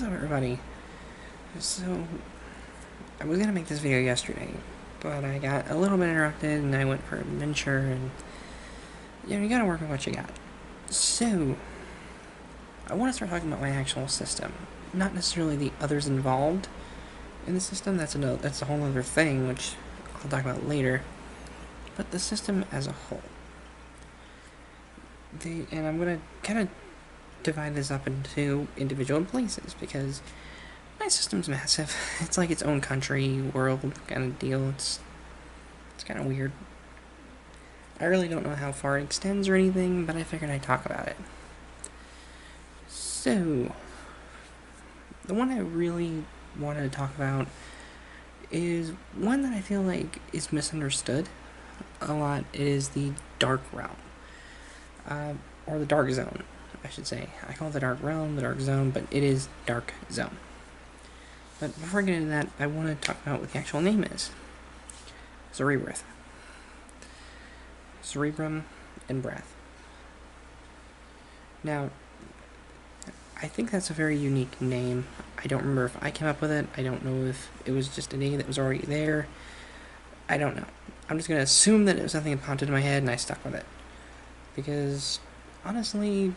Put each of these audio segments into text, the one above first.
What's up, everybody? So, I was gonna make this video yesterday, but I got a little bit interrupted and I went for an adventure, and you gotta work with what you got. So, I want to start talking about my actual system, not necessarily the others involved in the system. That's a whole other thing, which I'll talk about later. But the system as a whole. And I'm gonna kind of divide this up into individual places because my system's massive. It's like its own country, world kind of deal. It's kind of weird. I really don't know how far it extends or anything, but I figured I'd talk about it. So, the one I really wanted to talk about is one that I feel like is misunderstood a lot. It is the Dark Realm. Or the Dark Zone, I should say. I call it the Dark Realm, the Dark Zone, but it is Dark Zone. But before I get into that, I want to talk about what the actual name is. Cerebreath. Cerebrum and breath. Now, I think that's a very unique name. I don't remember if I came up with it. I don't know if it was just a name that was already there. I don't know. I'm just going to assume that it was something that popped into my head and I stuck with it. Because, honestly,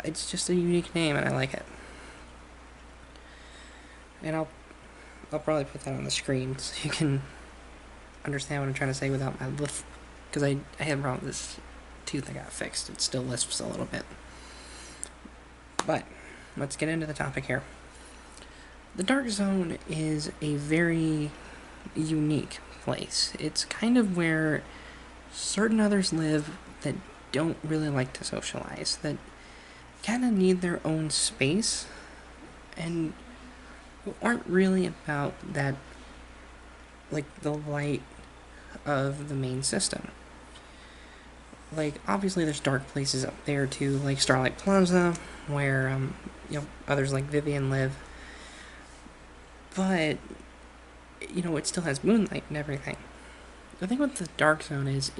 it's just a unique name and I like it. And I'll probably put that on the screen so you can understand what I'm trying to say without my lisp. Because I had a problem with this tooth I got fixed. It still lisps a little bit. But, let's get into the topic here. The Dark Zone is a very unique place. It's kind of where certain others live that don't really like to socialize, that kind of need their own space, and who aren't really about that, like, the light of the main system. Like, obviously there's dark places up there too, like Starlight Plaza, where, others like Vivian live. But, it still has moonlight and everything. The thing with the Dark Zone is,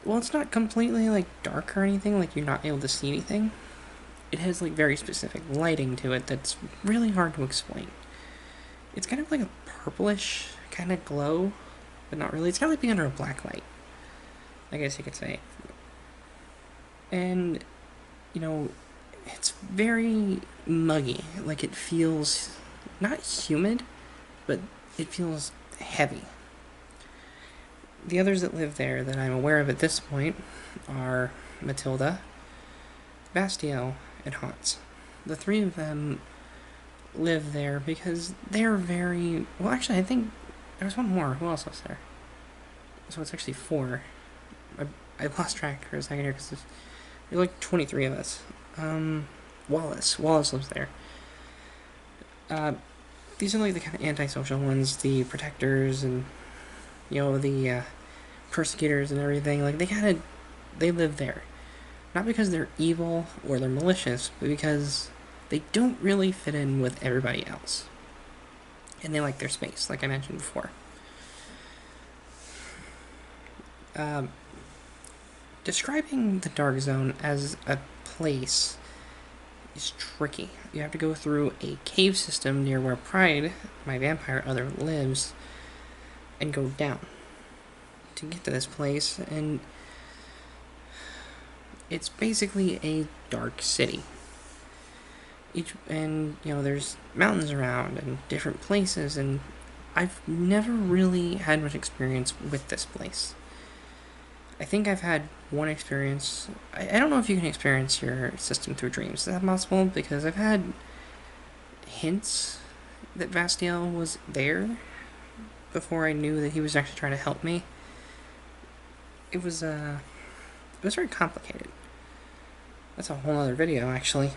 it's not completely, like, dark or anything, like, you're not able to see anything. It has, like, very specific lighting to it that's really hard to explain. It's kind of like a purplish kind of glow, but not really. It's kind of like being under a black light, I guess you could say. And, it's very muggy. Like, it feels not humid, but it feels heavy. The others that live there that I'm aware of at this point are Matilda, Bastiel, and Hans. The three of them live there because they're very... Well, actually, I think there was one more. Who else was there? So it's actually 4. I lost track for a second here because there's like 23 of us. Wallace lives there. These are like the kind of antisocial ones, the protectors and, the persecutors and everything. Like, they live there. Not because they're evil or they're malicious, but because they don't really fit in with everybody else. And they like their space, like I mentioned before. Describing the Dark Zone as a place is tricky. You have to go through a cave system near where Pride, my vampire other, lives, and go down to get to this place, and it's basically a dark city. There's mountains around and different places, and I've never really had much experience with this place. I think I've had one experience. I don't know if you can experience your system through dreams. Is that possible? Because I've had hints that Bastiel was there before I knew that he was actually trying to help me. It was very complicated. That's a whole other video, actually.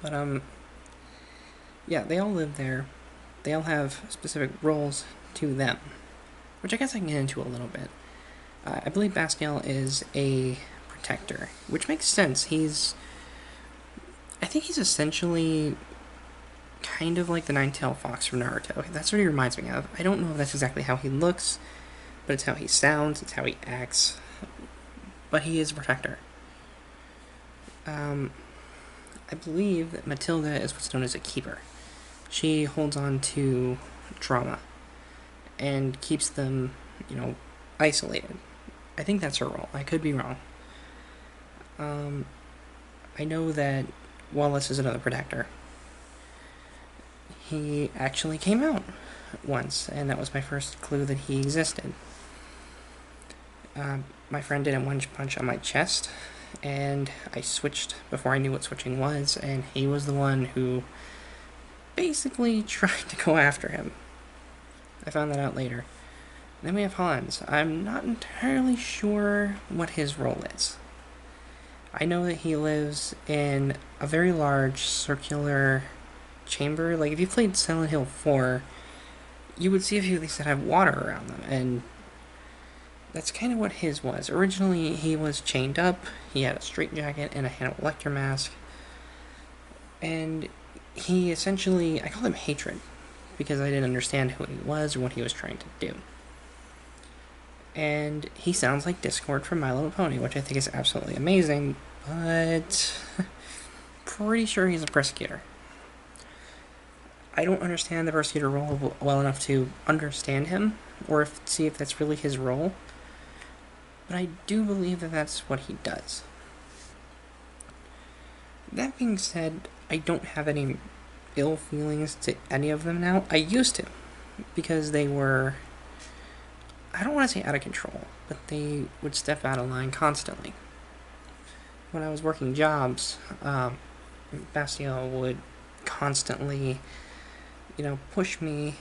But, yeah, they all live there. They all have specific roles to them, which I guess I can get into a little bit. I believe Bastiel is a protector, which makes sense. I think he's essentially kind of like the nine-tailed fox from Naruto. That's what he reminds me of. I don't know if that's exactly how he looks, but it's how he sounds, it's how he acts. But he is a protector. I believe that Matilda is what's known as a keeper. She holds on to trauma and keeps them, isolated. I think that's her role. I could be wrong. I know that Wallace is another protector. He actually came out once, and that was my first clue that he existed. My friend did a punch on my chest, and I switched before I knew what switching was, and he was the one who basically tried to go after him. I found that out later. Then we have Hans. I'm not entirely sure what his role is. I know that he lives in a very large circular chamber. Like, if you played Silent Hill 4, you would see a few of these that have water around them, and that's kind of what his was. Originally, he was chained up, he had a straitjacket and a Hannibal Lecter mask, and he essentially, I call him Hatred, because I didn't understand who he was or what he was trying to do. And he sounds like Discord from My Little Pony, which I think is absolutely amazing, but pretty sure he's a persecutor. I don't understand the persecutor role well enough to understand him, or see if that's really his role, but I do believe that that's what he does. That being said, I don't have any ill feelings to any of them now. I used to, because they were, I don't want to say out of control, but they would step out of line constantly. When I was working jobs, Bastille would constantly, push me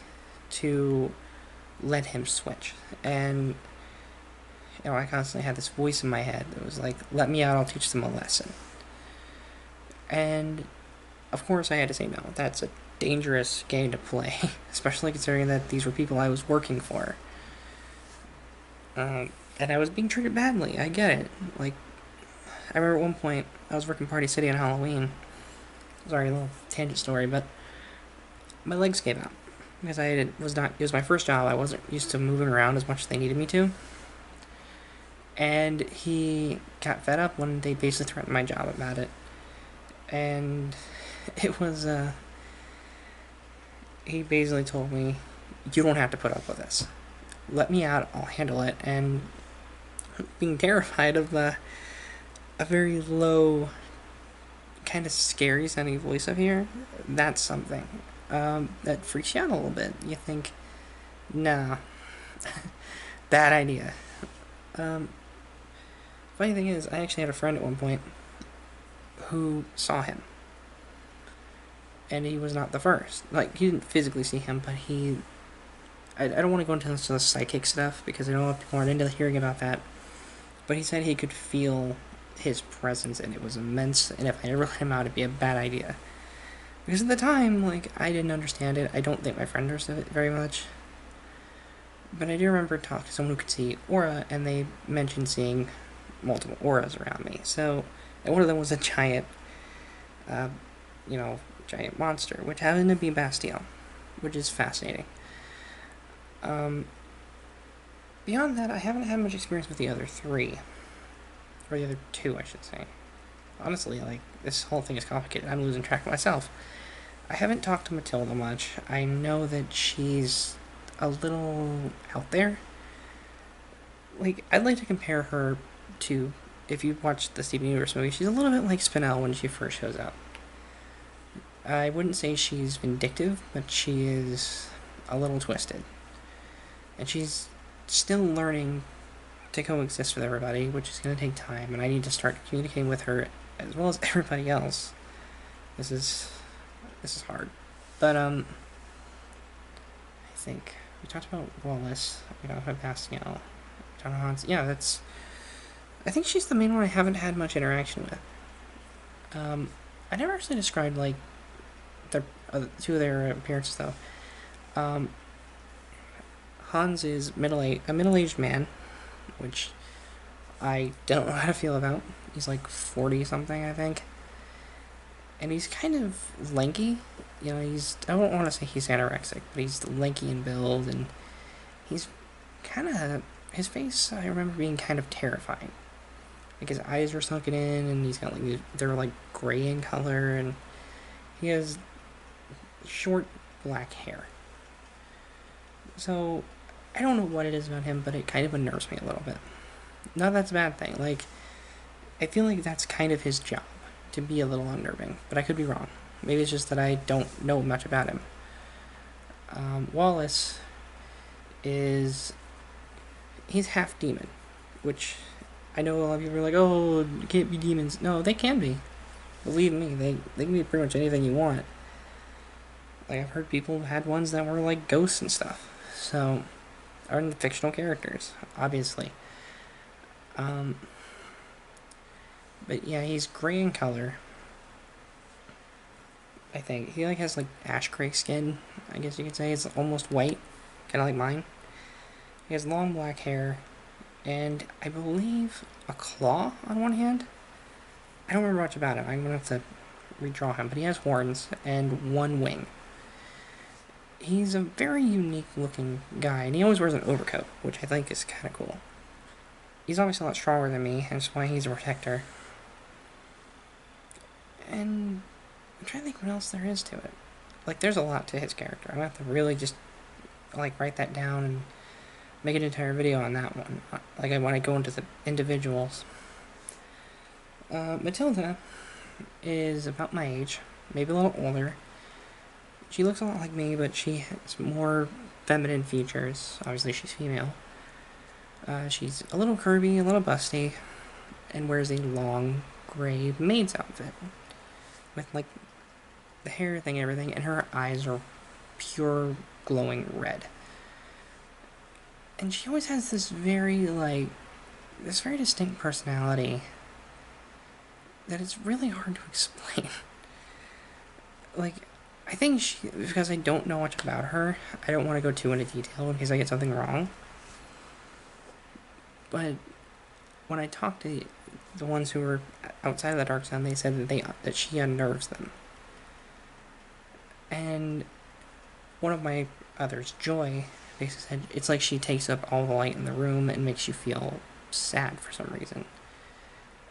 to let him switch. And, I constantly had this voice in my head that was like, let me out, I'll teach them a lesson. And, of course, I had to say no. That's a dangerous game to play, especially considering that these were people I was working for. And I was being treated badly. I get it. Like, I remember at one point, I was working Party City on Halloween. Sorry, a little tangent story, but my legs gave out. Because it was my first job, I wasn't used to moving around as much as they needed me to. And he got fed up when they basically threatened my job about it. And it was, he basically told me, you don't have to put up with this. Let me out, I'll handle it. And being terrified of a very low, kind of scary sounding voice up here, that's something. That freaks you out a little bit. You think, nah, bad idea. Funny thing is, I actually had a friend at one point who saw him. And he was not the first. Like, he didn't physically see him, but I don't want to go into the psychic stuff, because I know a lot of people aren't into hearing about that. But he said he could feel his presence, and it was immense, and if I ever let him out, it'd be a bad idea. Because at the time, I didn't understand it. I don't think my friend understood it very much. But I do remember talking to someone who could see aura, and they mentioned seeing multiple auras around me. So, and one of them was a giant, giant monster, which happened to be Bastille, which is fascinating. Beyond that, I haven't had much experience with the other three. Or the other two, I should say. Honestly, this whole thing is complicated. I'm losing track of myself. I haven't talked to Matilda much. I know that she's a little out there. I'd like to compare her to, if you watched the Steven Universe movie, she's a little bit like Spinel when she first shows up. I wouldn't say she's vindictive, but she is a little twisted. And she's still learning to coexist with everybody, which is going to take time, and I need to start communicating with her as well as everybody else. This is hard. But, I think we talked about Wallace, we talked about Bastille, we talked about Hans. Yeah, I think she's the main one I haven't had much interaction with. I never actually described, two of their appearances, though. Hans is a middle-aged man, which I don't know how to feel about. He's 40-something, I think. And he's kind of lanky. I don't want to say he's anorexic, but he's lanky in build, and he's kind of, his face, I remember being kind of terrifying. Like his eyes are sunken in, and he's got like they're like gray in color, and he has short black hair. So I don't know what it is about him, but it kind of unnerves me a little bit. Not that's a bad thing. Like I feel like that's kind of his job to be a little unnerving, but I could be wrong. Maybe it's just that I don't know much about him. Wallace is he's half demon, which I know a lot of people are like, oh, you can't be demons. No, they can be. Believe me, they can be pretty much anything you want. Like I've heard people had ones that were like ghosts and stuff. So, are in the fictional characters, obviously. But yeah, he's gray in color. I think he like has like ash gray skin. I guess you could say it's almost white, kind of like mine. He has long black hair, and I believe a claw on one hand. I don't remember much about him. I'm gonna have to redraw him, but he has horns and one wing. He's a very unique looking guy, and he always wears an overcoat, which I think is kind of cool. He's obviously a lot stronger than me, hence why he's a protector. And I'm trying to think what else there is to it. Like, there's a lot to his character. I'm gonna have to really just, like, write that down and make an entire video on that one. Like, when I go into the individuals. Matilda is about my age, maybe a little older. She looks a lot like me, but she has more feminine features. Obviously, she's female. She's a little curvy, a little busty, and wears a long gray maid's outfit with like the hair thing and everything, and her eyes are pure glowing red. And she always has this very distinct personality that it's really hard to explain. Like, I think because I don't know much about her, I don't want to go too into detail in case I get something wrong. But when I talked to the ones who were outside of the Dark Zone, they said that she unnerves them. And one of my others, Joy, basically said it's like she takes up all the light in the room and makes you feel sad for some reason.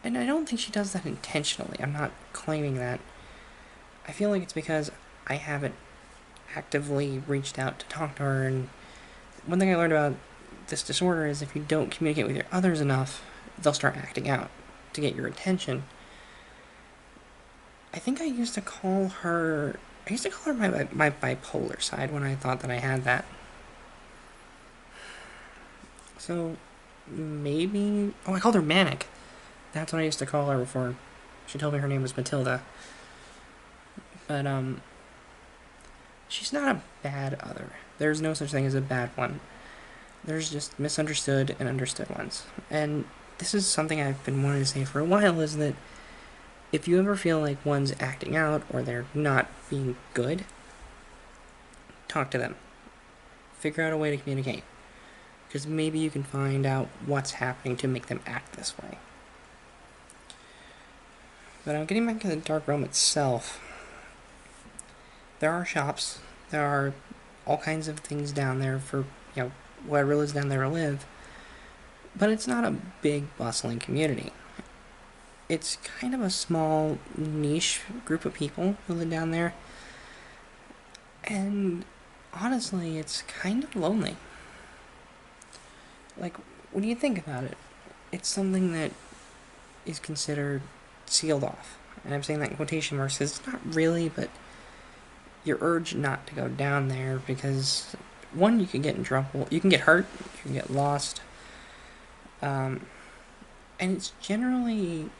And I don't think she does that intentionally. I'm not claiming that. I feel like it's because I haven't actively reached out to talk to her, and one thing I learned about this disorder is if you don't communicate with your others enough, they'll start acting out to get your attention. I think I used to call her my bipolar side when I thought that I had that. So maybe I called her manic. That's what I used to call her before she told me her name was Matilda. But she's not a bad other. There's no such thing as a bad one. There's just misunderstood and understood ones. And this is something I've been wanting to say for a while, is that if you ever feel like one's acting out or they're not being good, talk to them. Figure out a way to communicate. Because maybe you can find out what's happening to make them act this way. But I'm getting back to the Dark Realm itself. There are shops. There are all kinds of things down there for, whatever lives down there to live. But it's not a big, bustling community. It's kind of a small, niche group of people who live down there. And honestly, it's kind of lonely. Like, when you think about it, it's something that is considered sealed off. And I'm saying that in quotation marks because it's not really, but you're urged not to go down there because, one, you can get in trouble, you can get hurt, you can get lost, and it's generally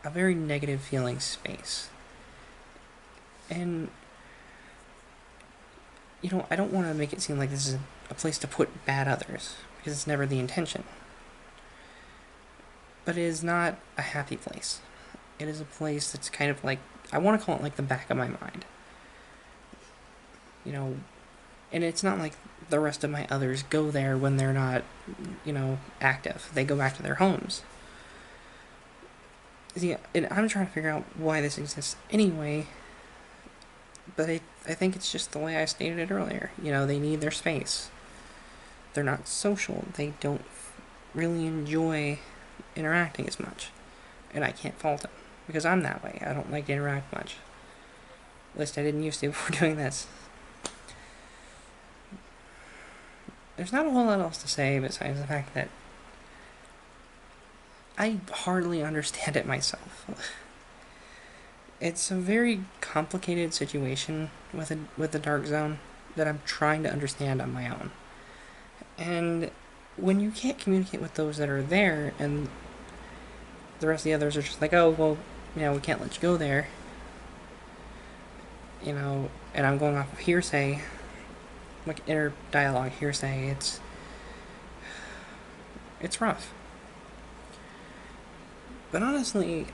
a very negative feeling space. And, I don't want to make it seem like this is a place to put bad others, because it's never the intention. But it is not a happy place. It is a place that's kind of like, I want to call it like the back of my mind. And it's not like the rest of my others go there when they're not, active. They go back to their homes. See, and I'm trying to figure out why this exists anyway, but I think it's just the way I stated it earlier. They need their space. They're not social. They don't really enjoy interacting as much. And I can't fault him, because I'm that way. I don't like to interact much. At least I didn't used to before doing this. There's not a whole lot else to say besides the fact that I hardly understand it myself. It's a very complicated situation with the Dark Zone that I'm trying to understand on my own. And when you can't communicate with those that are there, and the rest of the others are just like, oh, well, we can't let you go there, and I'm going off of hearsay, like inner dialogue hearsay, it's rough. But honestly,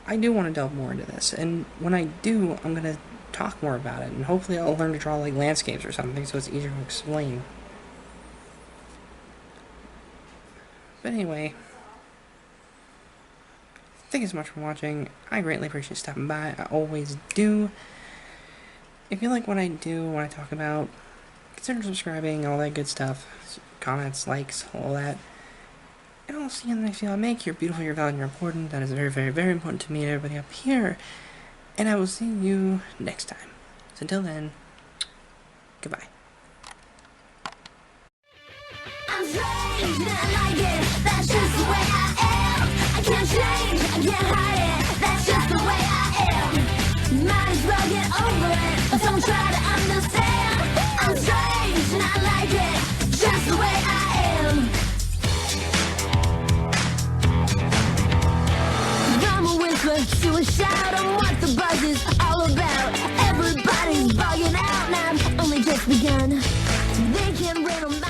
I do want to delve more into this, and when I do, I'm going to talk more about it, and hopefully I'll learn to draw like landscapes or something so it's easier to explain. But anyway, thank you so much for watching. I greatly appreciate stopping by. I always do. If you like what I do, what I talk about, consider subscribing, all that good stuff. Comments, likes, all that. And I'll see you in the next video I make. You're beautiful, you're valued, you're important. That is very, very, very important to me and everybody up here. And I will see you next time. So until then, goodbye. I'm strange and I like it, that's just the way I am. I can't change, I can't hide it, that's just the way I am. Might as well get over it, but don't try to understand. I'm strange and I like it, just the way I am. From a whisper to a shout, I'm what the buzz is all about. Everybody's bugging out now, I've only just begun. They can't win 'em.